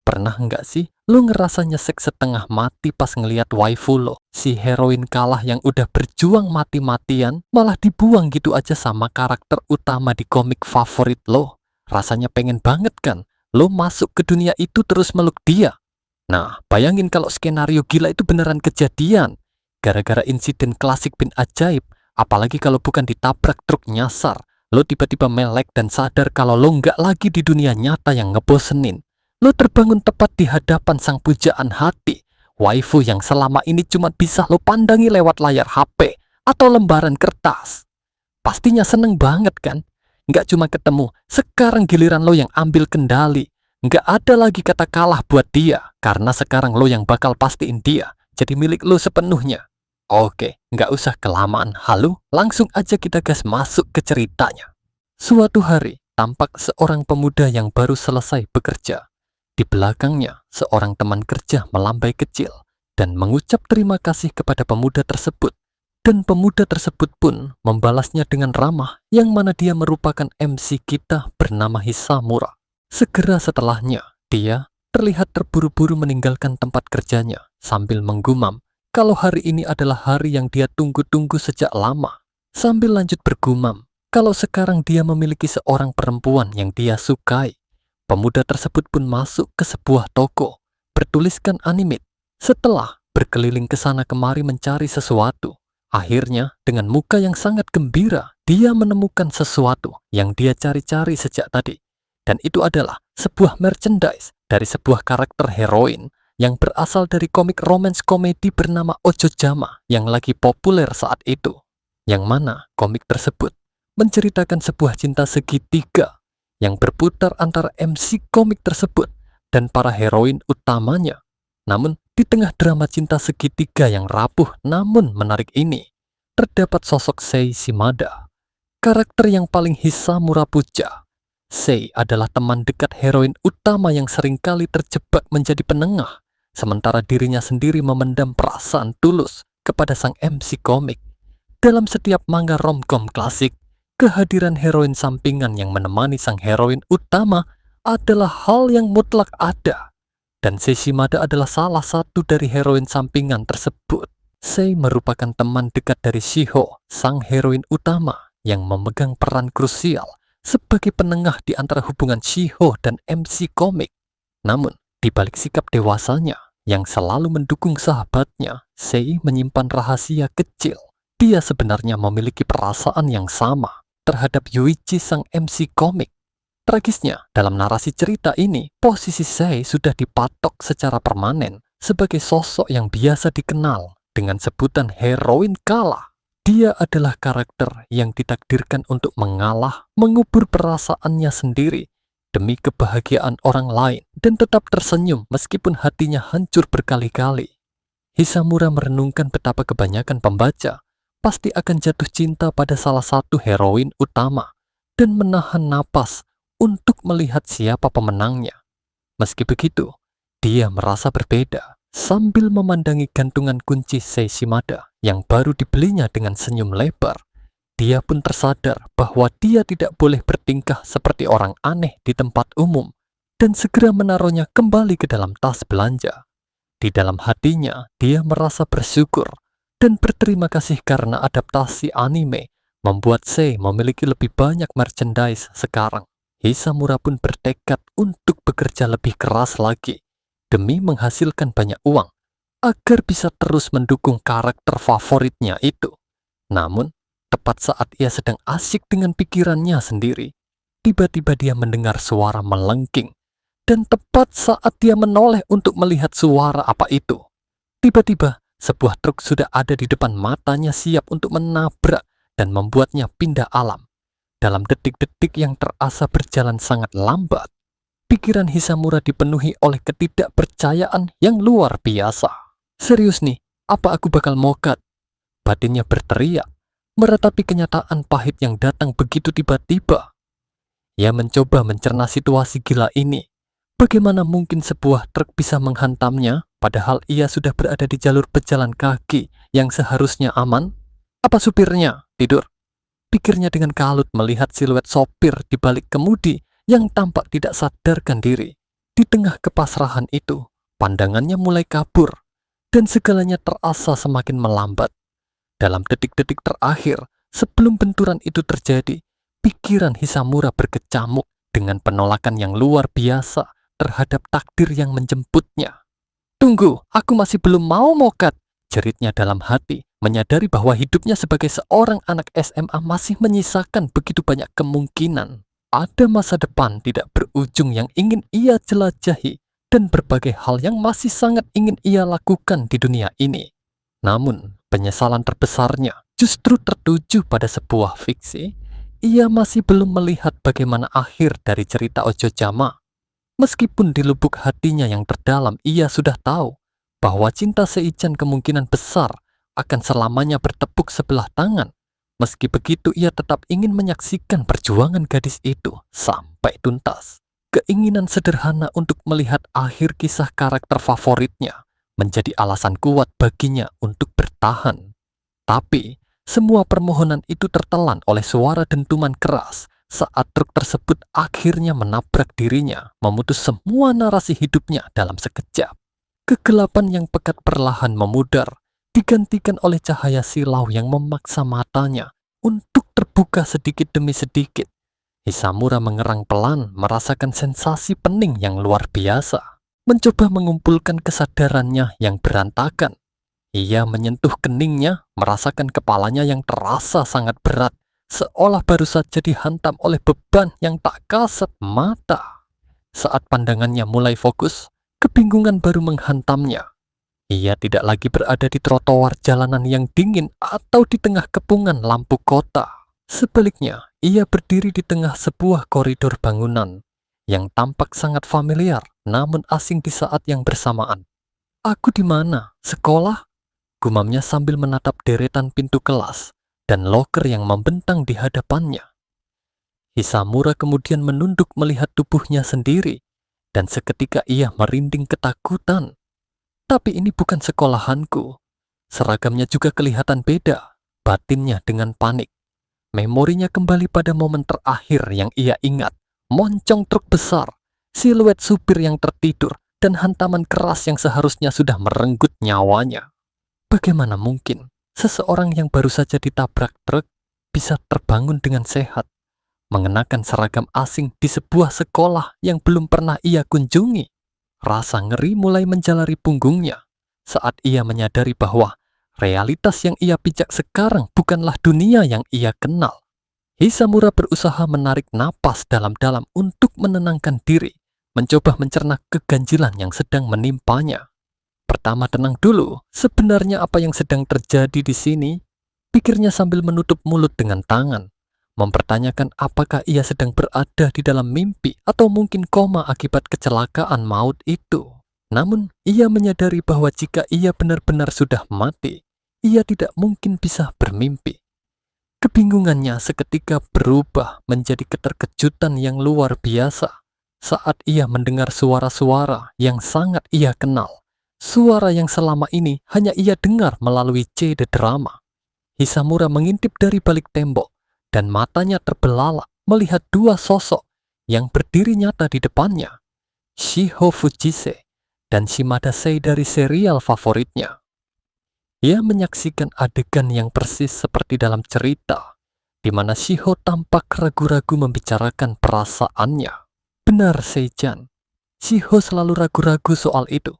Pernah nggak sih lu ngerasa nyesek setengah mati pas ngeliat waifu lo, si heroin kalah yang udah berjuang mati-matian, malah dibuang gitu aja sama karakter utama di komik favorit lo? Rasanya pengen banget kan lo masuk ke dunia itu terus meluk dia. Nah, bayangin kalau skenario gila itu beneran kejadian. Gara-gara insiden klasik bin ajaib, apalagi kalau bukan ditabrak truk nyasar, lo tiba-tiba melek dan sadar kalau lo nggak lagi di dunia nyata yang ngebosenin. Lo terbangun tepat di hadapan sang pujaan hati, waifu yang selama ini cuma bisa lo pandangi lewat layar HP atau lembaran kertas. Pastinya seneng banget kan? Nggak cuma ketemu, sekarang giliran lo yang ambil kendali. Nggak ada lagi kata kalah buat dia, karena sekarang lo yang bakal pastiin dia jadi milik lo sepenuhnya. Oke, nggak usah kelamaan halu, langsung aja kita gas masuk ke ceritanya. Suatu hari, tampak seorang pemuda yang baru selesai bekerja. Di belakangnya, seorang teman kerja melambai kecil dan mengucap terima kasih kepada pemuda tersebut. Dan pemuda tersebut pun membalasnya dengan ramah, yang mana dia merupakan MC kita bernama Hisamura. Segera setelahnya, dia terlihat terburu-buru meninggalkan tempat kerjanya sambil menggumam kalau hari ini adalah hari yang dia tunggu-tunggu sejak lama. Sambil lanjut bergumam kalau sekarang dia memiliki seorang perempuan yang dia sukai. Pemuda tersebut pun masuk ke sebuah toko bertuliskan anime. Setelah berkeliling ke sana kemari mencari sesuatu, akhirnya dengan muka yang sangat gembira, dia menemukan sesuatu yang dia cari-cari sejak tadi. Dan itu adalah sebuah merchandise dari sebuah karakter heroin yang berasal dari komik romance komedi bernama Ojojama yang lagi populer saat itu. Yang mana komik tersebut menceritakan sebuah cinta segitiga yang berputar antara MC komik tersebut dan para heroin utamanya. Namun di tengah drama cinta segitiga yang rapuh namun menarik ini, terdapat sosok Sei Shimada, karakter yang paling Hisamura puja. Sei adalah teman dekat heroin utama yang seringkali terjebak menjadi penengah, sementara dirinya sendiri memendam perasaan tulus kepada sang MC komik. Dalam setiap manga romcom klasik, kehadiran heroin sampingan yang menemani sang heroin utama adalah hal yang mutlak ada. Dan Sei Shimada adalah salah satu dari heroin sampingan tersebut. Sei merupakan teman dekat dari Shiho, sang heroin utama yang memegang peran krusial sebagai penengah di antara hubungan Shiho dan MC komik. Namun, di balik sikap dewasanya yang selalu mendukung sahabatnya, Sei menyimpan rahasia kecil. Dia sebenarnya memiliki perasaan yang sama terhadap Yuichi sang MC komik. Tragisnya, dalam narasi cerita ini, posisi Sei sudah dipatok secara permanen sebagai sosok yang biasa dikenal dengan sebutan heroin kalah. Dia adalah karakter yang ditakdirkan untuk mengalah, mengubur perasaannya sendiri demi kebahagiaan orang lain dan tetap tersenyum meskipun hatinya hancur berkali-kali. Hisamura merenungkan betapa kebanyakan pembaca pasti akan jatuh cinta pada salah satu heroin utama dan menahan napas untuk melihat siapa pemenangnya. Meski begitu, dia merasa berbeda sambil memandangi gantungan kunci Sei Shimada yang baru dibelinya dengan senyum lebar. Dia pun tersadar bahwa dia tidak boleh bertingkah seperti orang aneh di tempat umum dan segera menaruhnya kembali ke dalam tas belanja. Di dalam hatinya, dia merasa bersyukur dan berterima kasih karena adaptasi anime membuat Sei memiliki lebih banyak merchandise sekarang. Hisamura pun bertekad untuk bekerja lebih keras lagi demi menghasilkan banyak uang agar bisa terus mendukung karakter favoritnya itu. Namun, tepat saat ia sedang asik dengan pikirannya sendiri, tiba-tiba dia mendengar suara melengking. Dan tepat saat dia menoleh untuk melihat suara apa itu, tiba-tiba sebuah truk sudah ada di depan matanya siap untuk menabrak dan membuatnya pindah alam. Dalam detik-detik yang terasa berjalan sangat lambat, pikiran Hisamura dipenuhi oleh ketidakpercayaan yang luar biasa. Serius nih, apa aku bakal mokat? Batinnya berteriak, meratapi kenyataan pahit yang datang begitu tiba-tiba. Ia mencoba mencerna situasi gila ini. Bagaimana mungkin sebuah truk bisa menghantamnya, padahal ia sudah berada di jalur pejalan kaki yang seharusnya aman? Apa supirnya tidur? Pikirnya dengan kalut melihat siluet sopir di balik kemudi yang tampak tidak sadarkan diri. Di tengah kepasrahan itu, pandangannya mulai kabur, dan segalanya terasa semakin melambat. Dalam detik-detik terakhir, sebelum benturan itu terjadi, pikiran Hisamura berkecamuk dengan penolakan yang luar biasa terhadap takdir yang menjemputnya. "Tunggu, aku masih belum mau mokat," jeritnya dalam hati, menyadari bahwa hidupnya sebagai seorang anak SMA masih menyisakan begitu banyak kemungkinan. Ada masa depan tidak berujung yang ingin ia jelajahi dan berbagai hal yang masih sangat ingin ia lakukan di dunia ini. Namun, penyesalan terbesarnya justru tertuju pada sebuah fiksi. Ia masih belum melihat bagaimana akhir dari cerita Ojo Jama. Meskipun di lubuk hatinya yang terdalam ia sudah tahu bahwa cinta Seijan kemungkinan besar akan selamanya bertepuk sebelah tangan. Meski begitu, ia tetap ingin menyaksikan perjuangan gadis itu sampai tuntas. Keinginan sederhana untuk melihat akhir kisah karakter favoritnya menjadi alasan kuat baginya untuk bertahan. Tapi, semua permohonan itu tertelan oleh suara dentuman keras saat truk tersebut akhirnya menabrak dirinya, memutus semua narasi hidupnya dalam sekejap. Kegelapan yang pekat perlahan memudar, digantikan oleh cahaya silau yang memaksa matanya untuk terbuka sedikit demi sedikit. Hisamura mengerang pelan, merasakan sensasi pening yang luar biasa. Mencoba mengumpulkan kesadarannya yang berantakan. Ia menyentuh keningnya, merasakan kepalanya yang terasa sangat berat, seolah baru saja dihantam oleh beban yang tak kasat mata. Saat pandangannya mulai fokus, kebingungan baru menghantamnya. Ia tidak lagi berada di trotoar jalanan yang dingin atau di tengah kepungan lampu kota. Sebaliknya, ia berdiri di tengah sebuah koridor bangunan yang tampak sangat familiar namun asing di saat yang bersamaan. "Aku di mana? Sekolah?" gumamnya sambil menatap deretan pintu kelas dan loker yang membentang di hadapannya. Hisamura kemudian menunduk melihat tubuhnya sendiri, dan seketika ia merinding ketakutan. "Tapi ini bukan sekolahanku." Seragamnya juga kelihatan beda, batinnya dengan panik. Memorinya kembali pada momen terakhir yang ia ingat, moncong truk besar, siluet supir yang tertidur, dan hantaman keras yang seharusnya sudah merenggut nyawanya. Bagaimana mungkin seseorang yang baru saja ditabrak truk bisa terbangun dengan sehat, mengenakan seragam asing di sebuah sekolah yang belum pernah ia kunjungi? Rasa ngeri mulai menjalari punggungnya saat ia menyadari bahwa realitas yang ia pijak sekarang bukanlah dunia yang ia kenal. Hisamura berusaha menarik napas dalam-dalam untuk menenangkan diri, mencoba mencerna keganjilan yang sedang menimpanya. "Pertama tenang dulu, sebenarnya apa yang sedang terjadi di sini?" pikirnya sambil menutup mulut dengan tangan, mempertanyakan apakah ia sedang berada di dalam mimpi atau mungkin koma akibat kecelakaan maut itu. Namun, ia menyadari bahwa jika ia benar-benar sudah mati, ia tidak mungkin bisa bermimpi. Kebingungannya seketika berubah menjadi keterkejutan yang luar biasa saat ia mendengar suara-suara yang sangat ia kenal. Suara yang selama ini hanya ia dengar melalui CD drama. Hisamura mengintip dari balik tembok, dan matanya terbelalak melihat dua sosok yang berdiri nyata di depannya. Shiho Fujise dan Shimada Sei dari serial favoritnya. Ia menyaksikan adegan yang persis seperti dalam cerita, di mana Shiho tampak ragu-ragu membicarakan perasaannya. "Benar, Seijan. Shiho selalu ragu-ragu soal itu."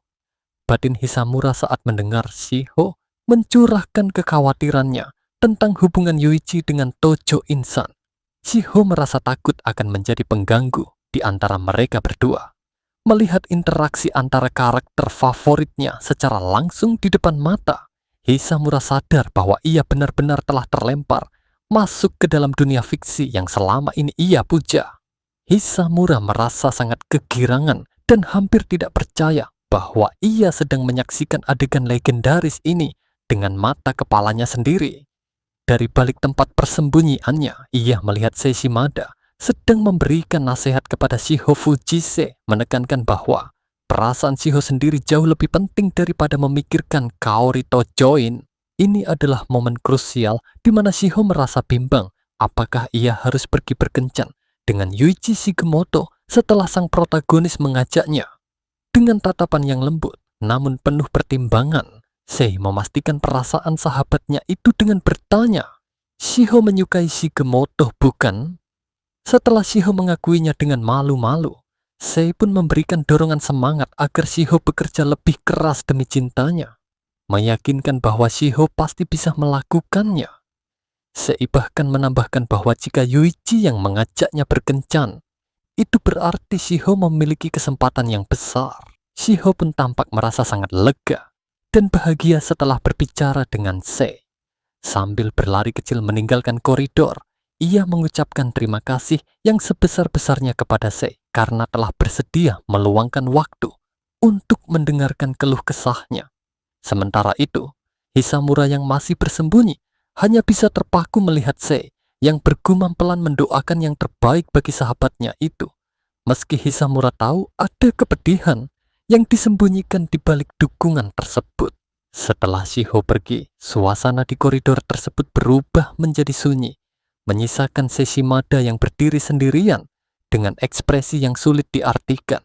Batin Hisamura saat mendengar Shiho mencurahkan kekhawatirannya tentang hubungan Yuichi dengan Tojo Insan. Shiho merasa takut akan menjadi pengganggu di antara mereka berdua. Melihat interaksi antara karakter favoritnya secara langsung di depan mata, Hisamura sadar bahwa ia benar-benar telah terlempar masuk ke dalam dunia fiksi yang selama ini ia puja. Hisamura merasa sangat kegirangan dan hampir tidak percaya bahwa ia sedang menyaksikan adegan legendaris ini dengan mata kepalanya sendiri. Dari balik tempat persembunyiannya, ia melihat Sei Shimada sedang memberikan nasihat kepada Shiho Fujise, menekankan bahwa perasaan Shiho sendiri jauh lebih penting daripada memikirkan Kaori Tojoin. Ini adalah momen krusial di mana Shiho merasa bimbang apakah ia harus pergi berkencan dengan Yuichi Shigemoto setelah sang protagonis mengajaknya. Dengan tatapan yang lembut, namun penuh pertimbangan, Sei memastikan perasaan sahabatnya itu dengan bertanya, "Shiho menyukai Shigemoto, bukan?" Setelah Shiho mengakuinya dengan malu-malu, Sei pun memberikan dorongan semangat agar Shiho bekerja lebih keras demi cintanya, meyakinkan bahwa Shiho pasti bisa melakukannya. Sei bahkan menambahkan bahwa jika Yuichi yang mengajaknya berkencan, itu berarti Shiho memiliki kesempatan yang besar. Shiho pun tampak merasa sangat lega dan bahagia setelah berbicara dengan Sei. Sambil berlari kecil meninggalkan koridor, ia mengucapkan terima kasih yang sebesar-besarnya kepada Sei karena telah bersedia meluangkan waktu untuk mendengarkan keluh kesahnya. Sementara itu, Hisamura yang masih bersembunyi hanya bisa terpaku melihat Sei yang bergumam pelan mendoakan yang terbaik bagi sahabatnya itu. Meski Hisamura tahu ada kepedihan yang disembunyikan di balik dukungan tersebut. Setelah Shiho pergi, suasana di koridor tersebut berubah menjadi sunyi, menyisakan Shimada yang berdiri sendirian dengan ekspresi yang sulit diartikan.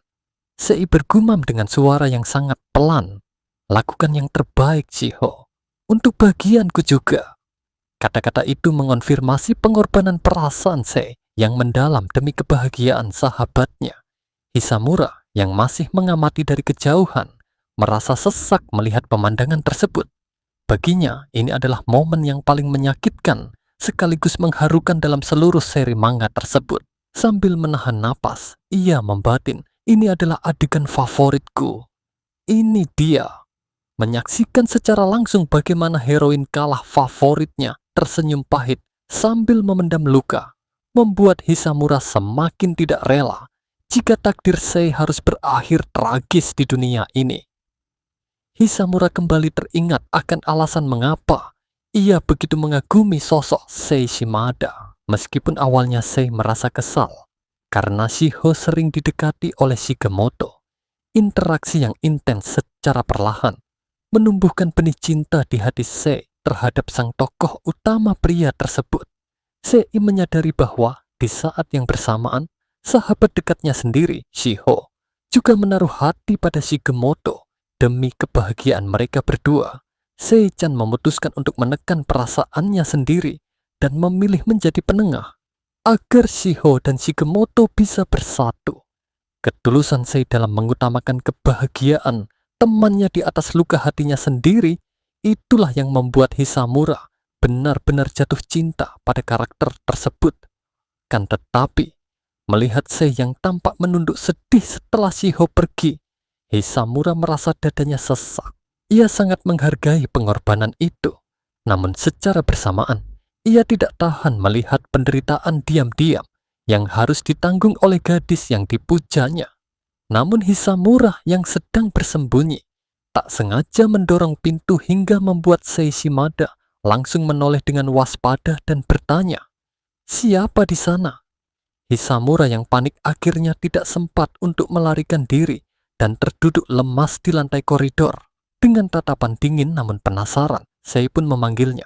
Sei bergumam dengan suara yang sangat pelan, "Lakukan yang terbaik, Shiho. Untuk bagianku juga." Kata-kata itu mengonfirmasi pengorbanan perasaan Sei yang mendalam demi kebahagiaan sahabatnya. Hisamura yang masih mengamati dari kejauhan merasa sesak melihat pemandangan tersebut. Baginya, ini adalah momen yang paling menyakitkan sekaligus mengharukan dalam seluruh seri manga tersebut. Sambil menahan napas, ia membatin, "Ini adalah adegan favoritku. Ini dia." Menyaksikan secara langsung bagaimana heroin kalah favoritnya tersenyum pahit sambil memendam luka, membuat Hisamura semakin tidak rela jika takdir Sei harus berakhir tragis di dunia ini. Hisamura kembali teringat akan alasan mengapa ia begitu mengagumi sosok Sei Shimada. Meskipun awalnya Sei merasa kesal karena Shiho sering didekati oleh Shigemoto, interaksi yang intens secara perlahan menumbuhkan benih cinta di hati Sei terhadap sang tokoh utama pria tersebut. Sei menyadari bahwa di saat yang bersamaan, sahabat dekatnya sendiri, Shiho, juga menaruh hati pada Shigemoto. Demi kebahagiaan mereka berdua, Sei-chan memutuskan untuk menekan perasaannya sendiri dan memilih menjadi penengah agar Shiho dan Shigemoto bisa bersatu. Ketulusan Sei dalam mengutamakan kebahagiaan temannya di atas luka hatinya sendiri, itulah yang membuat Hisamura benar-benar jatuh cinta pada karakter tersebut. Kan tetapi, melihat Sei yang tampak menunduk sedih setelah Shiho pergi, Hisamura merasa dadanya sesak. Ia sangat menghargai pengorbanan itu. Namun secara bersamaan, ia tidak tahan melihat penderitaan diam-diam yang harus ditanggung oleh gadis yang dipujanya. Namun Hisamura yang sedang bersembunyi tak sengaja mendorong pintu hingga membuat Sei Shimada langsung menoleh dengan waspada dan bertanya, "Siapa di sana?" Hisamura yang panik akhirnya tidak sempat untuk melarikan diri dan terduduk lemas di lantai koridor. Dengan tatapan dingin namun penasaran, Sei pun memanggilnya.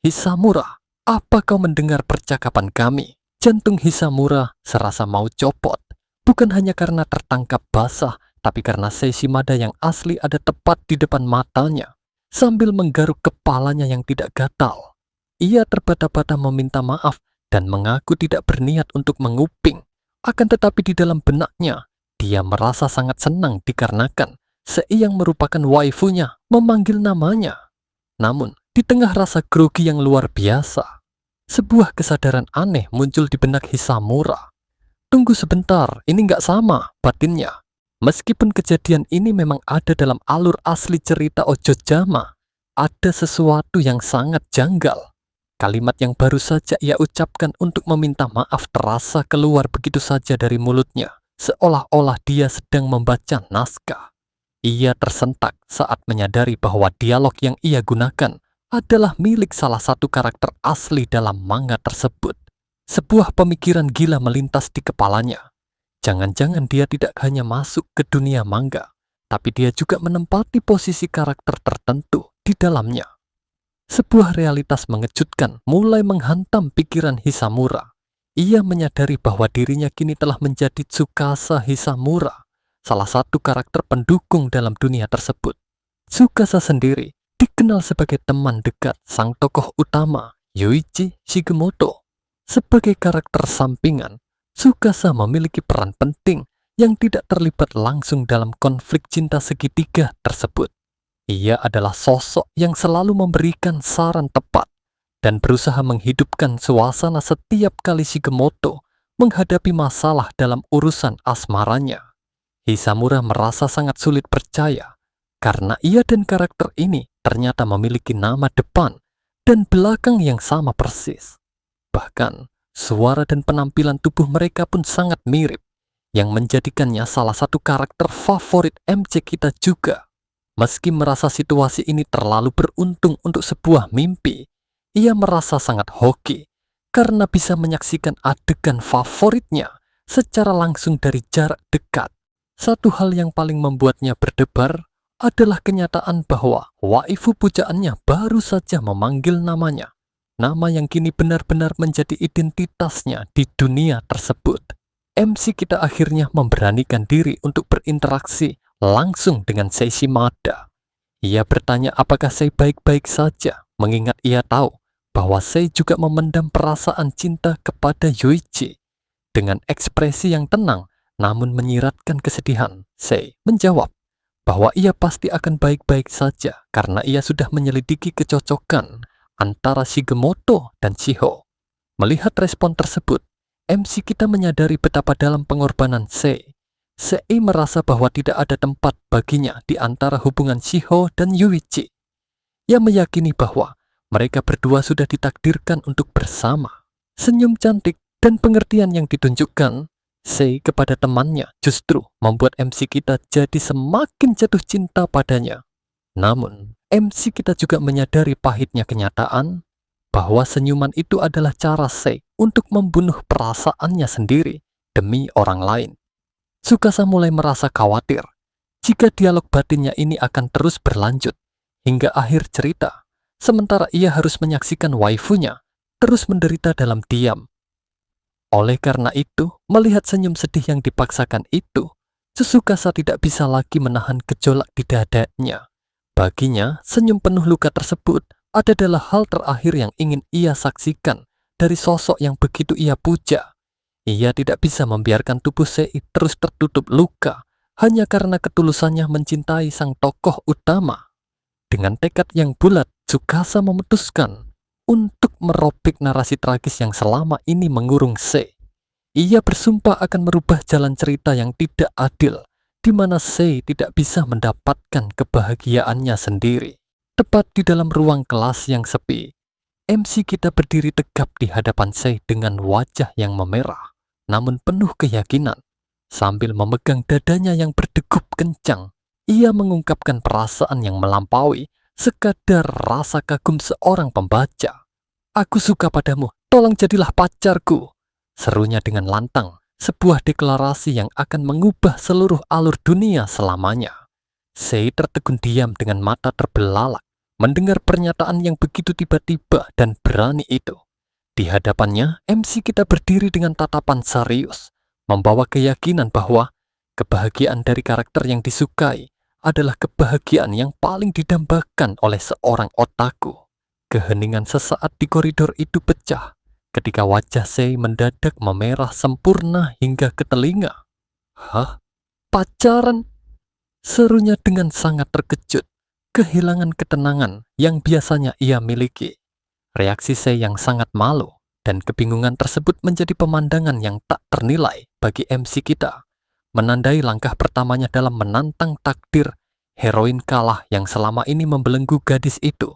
"Hisamura, apa kau mendengar percakapan kami?" Jantung Hisamura serasa mau copot, bukan hanya karena tertangkap basah, tapi karena Sei Shimada yang asli ada tepat di depan matanya. Sambil menggaruk kepalanya yang tidak gatal, ia terbata-bata meminta maaf dan mengaku tidak berniat untuk menguping. Akan tetapi di dalam benaknya, dia merasa sangat senang dikarenakan Sei yang merupakan waifunya memanggil namanya. Namun, di tengah rasa grogi yang luar biasa, sebuah kesadaran aneh muncul di benak Hisamura. "Tunggu sebentar, ini nggak sama," batinnya. Meskipun kejadian ini memang ada dalam alur asli cerita Ojojama, ada sesuatu yang sangat janggal. Kalimat yang baru saja ia ucapkan untuk meminta maaf terasa keluar begitu saja dari mulutnya, seolah-olah dia sedang membaca naskah. Ia tersentak saat menyadari bahwa dialog yang ia gunakan adalah milik salah satu karakter asli dalam manga tersebut. Sebuah pemikiran gila melintas di kepalanya. Jangan-jangan dia tidak hanya masuk ke dunia manga, tapi dia juga menempati posisi karakter tertentu di dalamnya. Sebuah realitas mengejutkan mulai menghantam pikiran Hisamura. ia menyadari bahwa dirinya kini telah menjadi Tsukasa Hisamura, salah satu karakter pendukung dalam dunia tersebut. Tsukasa sendiri dikenal sebagai teman dekat sang tokoh utama, Yuichi Shigemoto. Sebagai karakter sampingan, Tsukasa memiliki peran penting yang tidak terlibat langsung dalam konflik cinta segitiga tersebut. Ia adalah sosok yang selalu memberikan saran tepat dan berusaha menghidupkan suasana setiap kali Shigemoto menghadapi masalah dalam urusan asmaranya. Hisamura merasa sangat sulit percaya karena ia dan karakter ini ternyata memiliki nama depan dan belakang yang sama persis. Bahkan, suara dan penampilan tubuh mereka pun sangat mirip, yang menjadikannya salah satu karakter favorit MC kita juga. Meski merasa situasi ini terlalu beruntung untuk sebuah mimpi, ia merasa sangat hoki karena bisa menyaksikan adegan favoritnya secara langsung dari jarak dekat. Satu hal yang paling membuatnya berdebar adalah kenyataan bahwa waifu pujaannya baru saja memanggil namanya. Nama yang kini benar-benar menjadi identitasnya di dunia tersebut. MC kita akhirnya memberanikan diri untuk berinteraksi langsung dengan Sei Shimada. Ia bertanya apakah Sei baik-baik saja, mengingat ia tahu bahwa Sei juga memendam perasaan cinta kepada Yuichi. Dengan ekspresi yang tenang namun menyiratkan kesedihan, Sei menjawab bahwa ia pasti akan baik-baik saja karena ia sudah menyelidiki kecocokan antara Shigemoto dan Shiho. Melihat respon tersebut, MC kita menyadari betapa dalam pengorbanan Sei. Sei merasa bahwa tidak ada tempat baginya di antara hubungan Shiho dan Yuichi. Ia meyakini bahwa mereka berdua sudah ditakdirkan untuk bersama. Senyum cantik dan pengertian yang ditunjukkan Sei kepada temannya justru membuat MC kita jadi semakin jatuh cinta padanya. Namun, MC kita juga menyadari pahitnya kenyataan bahwa senyuman itu adalah cara Sei untuk membunuh perasaannya sendiri demi orang lain. Tsukasa mulai merasa khawatir jika dialog batinnya ini akan terus berlanjut hingga akhir cerita, sementara ia harus menyaksikan waifunya terus menderita dalam diam. Oleh karena itu, melihat senyum sedih yang dipaksakan itu, Tsukasa tidak bisa lagi menahan gejolak di dadanya. Baginya, senyum penuh luka tersebut adalah hal terakhir yang ingin ia saksikan dari sosok yang begitu ia puja. Ia tidak bisa membiarkan tubuh Sei terus tertutup luka hanya karena ketulusannya mencintai sang tokoh utama. Dengan tekad yang bulat, Tsukasa memutuskan untuk merobek narasi tragis yang selama ini mengurung Sei. Ia bersumpah akan merubah jalan cerita yang tidak adil, di mana Sei tidak bisa mendapatkan kebahagiaannya sendiri. Tepat di dalam ruang kelas yang sepi, MC kita berdiri tegap di hadapan Sei dengan wajah yang memerah, namun penuh keyakinan. Sambil memegang dadanya yang berdegup kencang, ia mengungkapkan perasaan yang melampaui sekadar rasa kagum seorang pembaca. "Aku suka padamu, tolong jadilah pacarku," serunya dengan lantang, sebuah deklarasi yang akan mengubah seluruh alur dunia selamanya. Sei tertegun diam dengan mata terbelalak, mendengar pernyataan yang begitu tiba-tiba dan berani itu. Di hadapannya, MC kita berdiri dengan tatapan serius, membawa keyakinan bahwa kebahagiaan dari karakter yang disukai adalah kebahagiaan yang paling didambakan oleh seorang otaku. Keheningan sesaat di koridor itu pecah ketika wajah Sei mendadak memerah sempurna hingga ke telinga. "Hah? Pacaran?" serunya dengan sangat terkejut, kehilangan ketenangan yang biasanya ia miliki. Reaksi Sei yang sangat malu dan kebingungan tersebut menjadi pemandangan yang tak ternilai bagi MC kita, menandai langkah pertamanya dalam menantang takdir heroin kalah yang selama ini membelenggu gadis itu.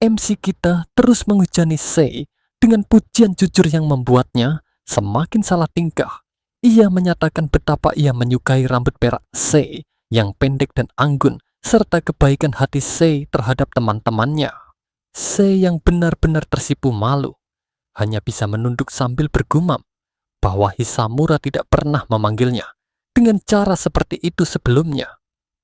MC kita terus menghujani Sei dengan pujian jujur yang membuatnya semakin salah tingkah. Ia menyatakan betapa ia menyukai rambut perak Sei yang pendek dan anggun, serta kebaikan hati Sei terhadap teman-temannya. Sei yang benar-benar tersipu malu, hanya bisa menunduk sambil bergumam bahwa Hisamura tidak pernah memanggilnya dengan cara seperti itu sebelumnya.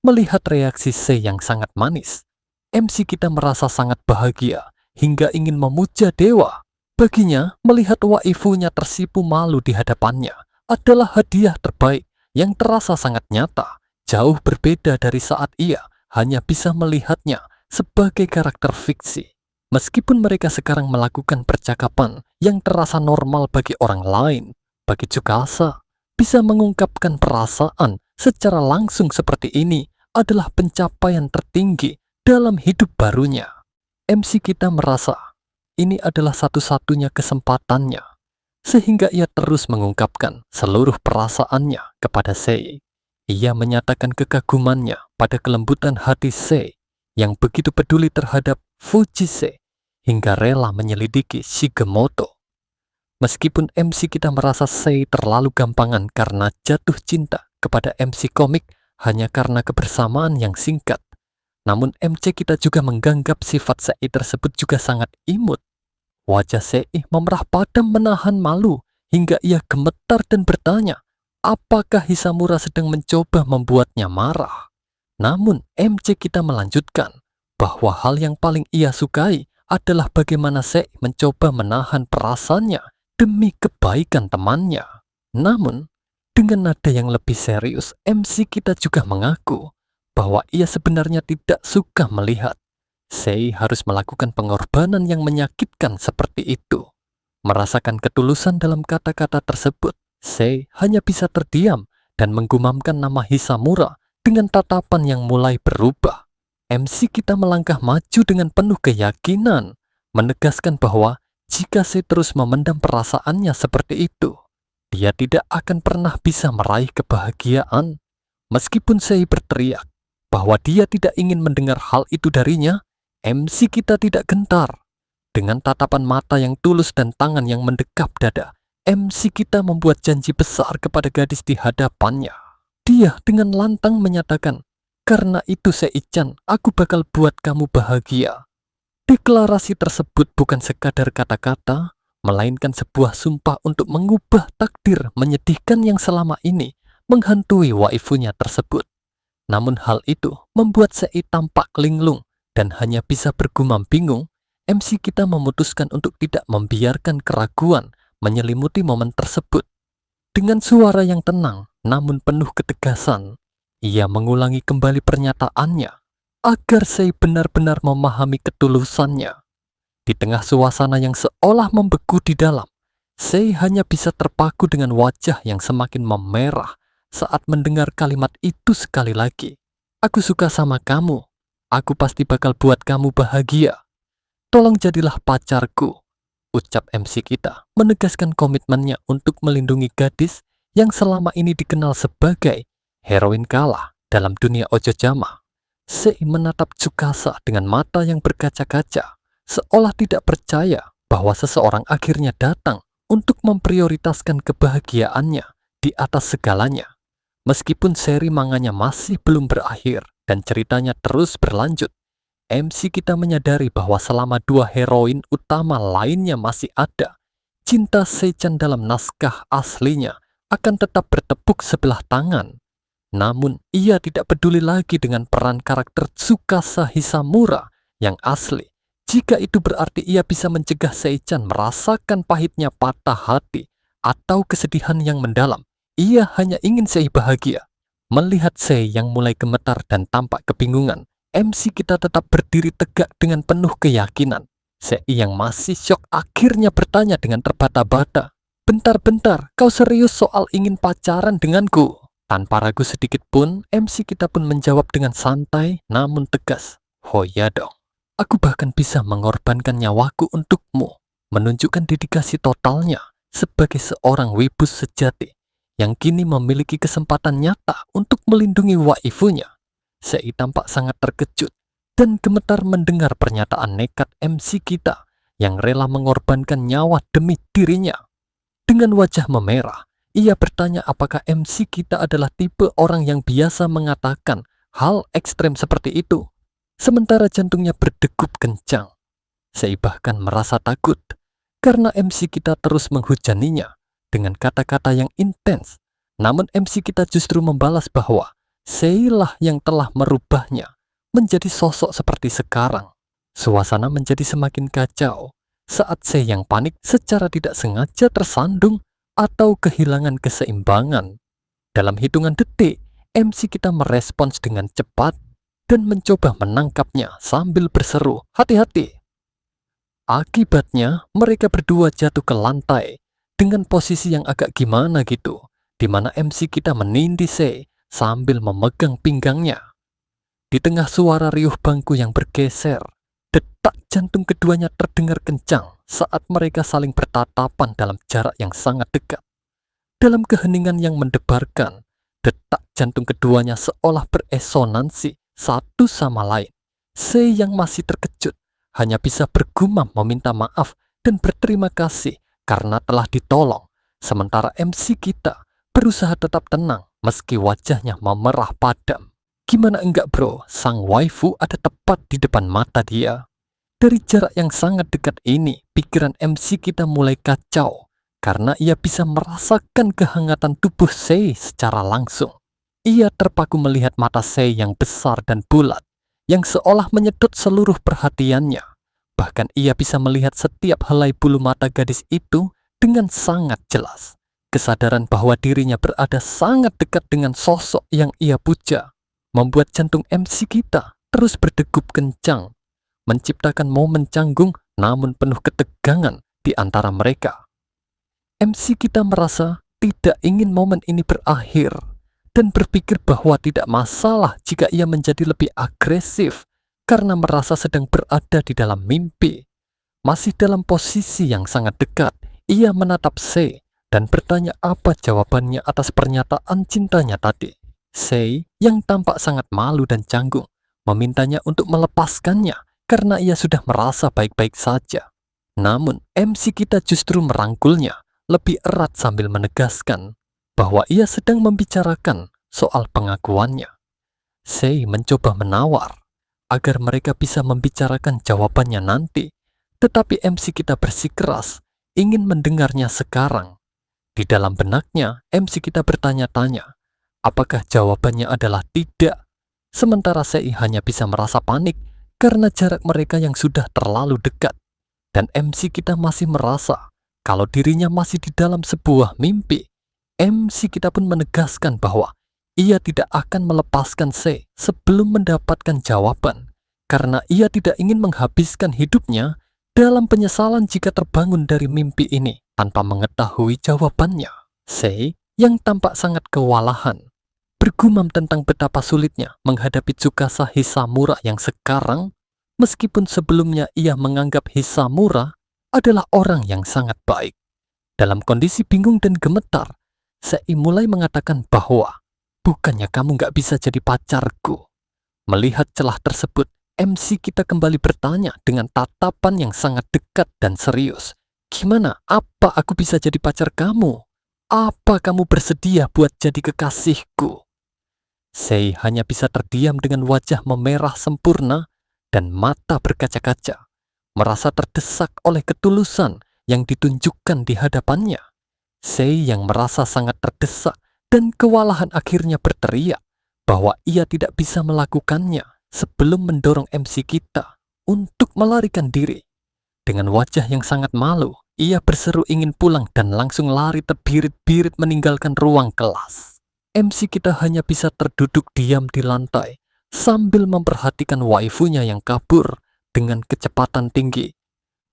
Melihat reaksi Sei yang sangat manis, MC kita merasa sangat bahagia hingga ingin memuja dewa. Baginya, melihat waifunya tersipu malu di hadapannya adalah hadiah terbaik yang terasa sangat nyata, jauh berbeda dari saat ia hanya bisa melihatnya sebagai karakter fiksi. Meskipun mereka sekarang melakukan percakapan yang terasa normal bagi orang lain, bagi Tsukasa, bisa mengungkapkan perasaan secara langsung seperti ini adalah pencapaian tertinggi dalam hidup barunya. MC kita merasa ini adalah satu-satunya kesempatannya, sehingga ia terus mengungkapkan seluruh perasaannya kepada Sei. Ia menyatakan kekagumannya pada kelembutan hati Sei yang begitu peduli terhadap Fujise hingga rela menyelidiki Shigemoto. Meskipun MC kita merasa Sei terlalu gampangan karena jatuh cinta kepada MC komik hanya karena kebersamaan yang singkat, namun MC kita juga menganggap sifat Sei tersebut juga sangat imut. Wajah Sei memerah padam menahan malu hingga ia gemetar dan bertanya, apakah Hisamura sedang mencoba membuatnya marah? Namun MC kita melanjutkan bahwa hal yang paling ia sukai adalah bagaimana Sei mencoba menahan perasaannya demi kebaikan temannya. Namun, dengan nada yang lebih serius, MC kita juga mengaku bahwa ia sebenarnya tidak suka melihat Sei harus melakukan pengorbanan yang menyakitkan seperti itu. Merasakan ketulusan dalam kata-kata tersebut, Sei hanya bisa terdiam dan menggumamkan nama Hisamura dengan tatapan yang mulai berubah. MC kita melangkah maju dengan penuh keyakinan, menegaskan bahwa jika Sei terus memendam perasaannya seperti itu, dia tidak akan pernah bisa meraih kebahagiaan. Meskipun Sei berteriak bahwa dia tidak ingin mendengar hal itu darinya, MC kita tidak gentar. Dengan tatapan mata yang tulus dan tangan yang mendekap dada, MC kita membuat janji besar kepada gadis di hadapannya. Dia dengan lantang menyatakan, karena itu Sei-chan, aku bakal buat kamu bahagia. Deklarasi tersebut bukan sekadar kata-kata, melainkan sebuah sumpah untuk mengubah takdir menyedihkan yang selama ini menghantui waifunya tersebut. Namun hal itu membuat Sei tampak linglung dan hanya bisa bergumam bingung. MC kita memutuskan untuk tidak membiarkan keraguan menyelimuti momen tersebut. Dengan suara yang tenang namun penuh ketegasan, ia mengulangi kembali pernyataannya agar Sei benar-benar memahami ketulusannya. Di tengah suasana yang seolah membeku di dalam, Sei hanya bisa terpaku dengan wajah yang semakin memerah saat mendengar kalimat itu sekali lagi. Aku suka sama kamu. Aku pasti bakal buat kamu bahagia. Tolong jadilah pacarku, ucap MC kita, menegaskan komitmennya untuk melindungi gadis yang selama ini dikenal sebagai heroin kalah dalam dunia ojojama. Sei menatap Tsukasa dengan mata yang berkaca-kaca, seolah tidak percaya bahwa seseorang akhirnya datang untuk memprioritaskan kebahagiaannya di atas segalanya. Meskipun seri manganya masih belum berakhir dan ceritanya terus berlanjut, MC kita menyadari bahwa selama dua heroin utama lainnya masih ada, cinta Sei-chan dalam naskah aslinya akan tetap bertepuk sebelah tangan. Namun, ia tidak peduli lagi dengan peran karakter Tsukasa Hisamura yang asli, jika itu berarti ia bisa mencegah Sei-chan merasakan pahitnya patah hati atau kesedihan yang mendalam. Ia hanya ingin Sei bahagia. Melihat Sei yang mulai gemetar dan tampak kebingungan, MC kita tetap berdiri tegak dengan penuh keyakinan. Sei yang masih syok akhirnya bertanya dengan terbata-bata, "Bentar-bentar, kau serius soal ingin pacaran denganku?" Tanpa ragu sedikit pun, MC kita pun menjawab dengan santai namun tegas, "Oh ya dong, aku bahkan bisa mengorbankan nyawaku untukmu," menunjukkan dedikasi totalnya sebagai seorang wibu sejati yang kini memiliki kesempatan nyata untuk melindungi waifunya. Sei tampak sangat terkejut dan gemetar mendengar pernyataan nekat MC kita yang rela mengorbankan nyawa demi dirinya. Dengan wajah memerah, ia bertanya apakah MC kita adalah tipe orang yang biasa mengatakan hal ekstrem seperti itu, sementara jantungnya berdegup kencang. Sei bahkan merasa takut karena MC kita terus menghujaninya dengan kata-kata yang intens. Namun MC kita justru membalas bahwa Sei lah yang telah merubahnya menjadi sosok seperti sekarang. Suasana menjadi semakin kacau Saat Sei yang panik secara tidak sengaja tersandung atau kehilangan keseimbangan. Dalam hitungan detik, MC kita merespons dengan cepat dan mencoba menangkapnya sambil berseru, "Hati-hati!" Akibatnya, mereka berdua jatuh ke lantai dengan posisi yang agak gimana gitu, di mana MC kita menindih Sei sambil memegang pinggangnya. Di tengah suara riuh bangku yang bergeser, detak jantung keduanya terdengar kencang saat mereka saling bertatapan dalam jarak yang sangat dekat. Dalam keheningan yang mendebarkan, detak jantung keduanya seolah beresonansi satu sama lain. Sei yang masih terkejut hanya bisa bergumam meminta maaf dan berterima kasih karena telah ditolong. Sementara MC kita berusaha tetap tenang meski wajahnya memerah padam. Gimana enggak bro, sang waifu ada tepat di depan mata dia. Dari jarak yang sangat dekat ini, pikiran MC kita mulai kacau karena ia bisa merasakan kehangatan tubuh Sei secara langsung. Ia terpaku melihat mata Sei yang besar dan bulat, yang seolah menyedot seluruh perhatiannya. Bahkan ia bisa melihat setiap helai bulu mata gadis itu dengan sangat jelas. Kesadaran bahwa dirinya berada sangat dekat dengan sosok yang ia puja membuat jantung MC kita terus berdegup kencang, menciptakan momen canggung namun penuh ketegangan di antara mereka. MC kita merasa tidak ingin momen ini berakhir dan berpikir bahwa tidak masalah jika ia menjadi lebih agresif karena merasa sedang berada di dalam mimpi. Masih dalam posisi yang sangat dekat, ia menatap Sei dan bertanya apa jawabannya atas pernyataan cintanya tadi. Sei yang tampak sangat malu dan canggung memintanya untuk melepaskannya karena ia sudah merasa baik-baik saja. Namun MC kita justru merangkulnya lebih erat sambil menegaskan bahwa ia sedang membicarakan soal pengakuannya. Sei mencoba menawar agar mereka bisa membicarakan jawabannya nanti, tetapi MC kita bersikeras ingin mendengarnya sekarang. Di dalam benaknya, MC kita bertanya-tanya, apakah jawabannya adalah tidak? Sementara Sei hanya bisa merasa panik karena jarak mereka yang sudah terlalu dekat. Dan MC kita masih merasa kalau dirinya masih di dalam sebuah mimpi. MC kita pun menegaskan bahwa ia tidak akan melepaskan Sei sebelum mendapatkan jawaban, karena ia tidak ingin menghabiskan hidupnya dalam penyesalan jika terbangun dari mimpi ini tanpa mengetahui jawabannya. Sei yang tampak sangat kewalahan bergumam tentang betapa sulitnya menghadapi Tsukasa Hisamura yang sekarang, meskipun sebelumnya ia menganggap Hisamura adalah orang yang sangat baik. Dalam kondisi bingung dan gemetar, Sei mulai mengatakan bahwa bukannya kamu nggak bisa jadi pacarku. Melihat celah tersebut, MC kita kembali bertanya dengan tatapan yang sangat dekat dan serius. Gimana? Apa aku bisa jadi pacar kamu? Apa kamu bersedia buat jadi kekasihku? Sei hanya bisa terdiam dengan wajah memerah sempurna dan mata berkaca-kaca, merasa terdesak oleh ketulusan yang ditunjukkan di hadapannya. Sei yang merasa sangat terdesak dan kewalahan akhirnya berteriak bahwa ia tidak bisa melakukannya sebelum mendorong MC kita untuk melarikan diri. Dengan wajah yang sangat malu, ia berseru ingin pulang dan langsung lari terbirit-birit meninggalkan ruang kelas. MC kita hanya bisa terduduk diam di lantai sambil memperhatikan waifunya yang kabur dengan kecepatan tinggi.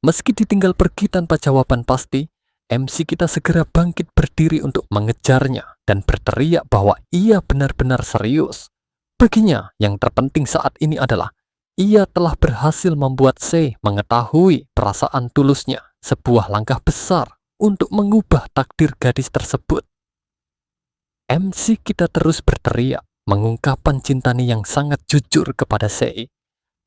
Meski ditinggal pergi tanpa jawaban pasti, MC kita segera bangkit berdiri untuk mengejarnya dan berteriak bahwa ia benar-benar serius. Baginya, yang terpenting saat ini adalah ia telah berhasil membuat Sei mengetahui perasaan tulusnya, sebuah langkah besar untuk mengubah takdir gadis tersebut. MC kita terus berteriak, mengungkapkan cintanya yang sangat jujur kepada Sei,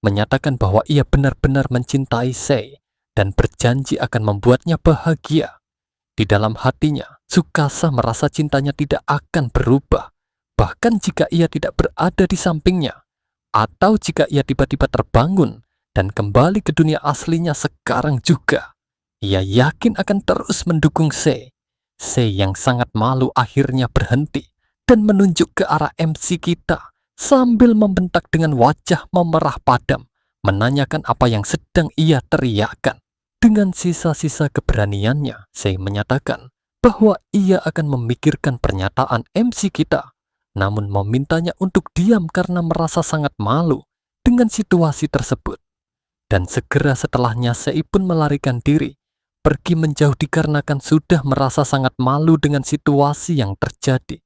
menyatakan bahwa ia benar-benar mencintai Sei dan berjanji akan membuatnya bahagia. Di dalam hatinya, Tsukasa merasa cintanya tidak akan berubah, bahkan jika ia tidak berada di sampingnya, atau jika ia tiba-tiba terbangun dan kembali ke dunia aslinya sekarang juga. Ia yakin akan terus mendukung Sei. Sei yang sangat malu akhirnya berhenti dan menunjuk ke arah MC kita sambil membentak dengan wajah memerah padam, menanyakan apa yang sedang ia teriakkan. Dengan sisa-sisa keberaniannya, Sei menyatakan bahwa ia akan memikirkan pernyataan MC kita, namun memintanya untuk diam karena merasa sangat malu dengan situasi tersebut. Dan segera setelahnya Sei pun melarikan diri, pergi menjauh dikarenakan sudah merasa sangat malu dengan situasi yang terjadi.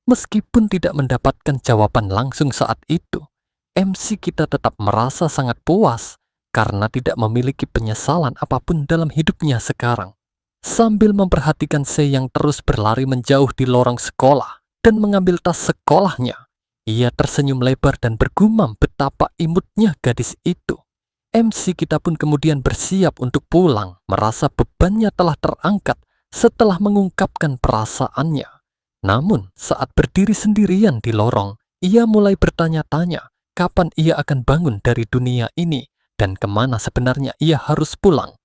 Meskipun tidak mendapatkan jawaban langsung saat itu, MC kita tetap merasa sangat puas karena tidak memiliki penyesalan apapun dalam hidupnya sekarang. Sambil memperhatikan Sei yang terus berlari menjauh di lorong sekolah dan mengambil tas sekolahnya, ia tersenyum lebar dan bergumam betapa imutnya gadis itu. MC kita pun kemudian bersiap untuk pulang, merasa bebannya telah terangkat setelah mengungkapkan perasaannya. Namun, saat berdiri sendirian di lorong, ia mulai bertanya-tanya kapan ia akan bangun dari dunia ini dan kemana sebenarnya ia harus pulang.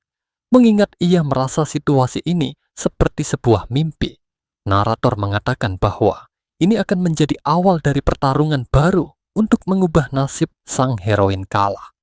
Mengingat ia merasa situasi ini seperti sebuah mimpi, narator mengatakan bahwa ini akan menjadi awal dari pertarungan baru untuk mengubah nasib sang heroin kalah.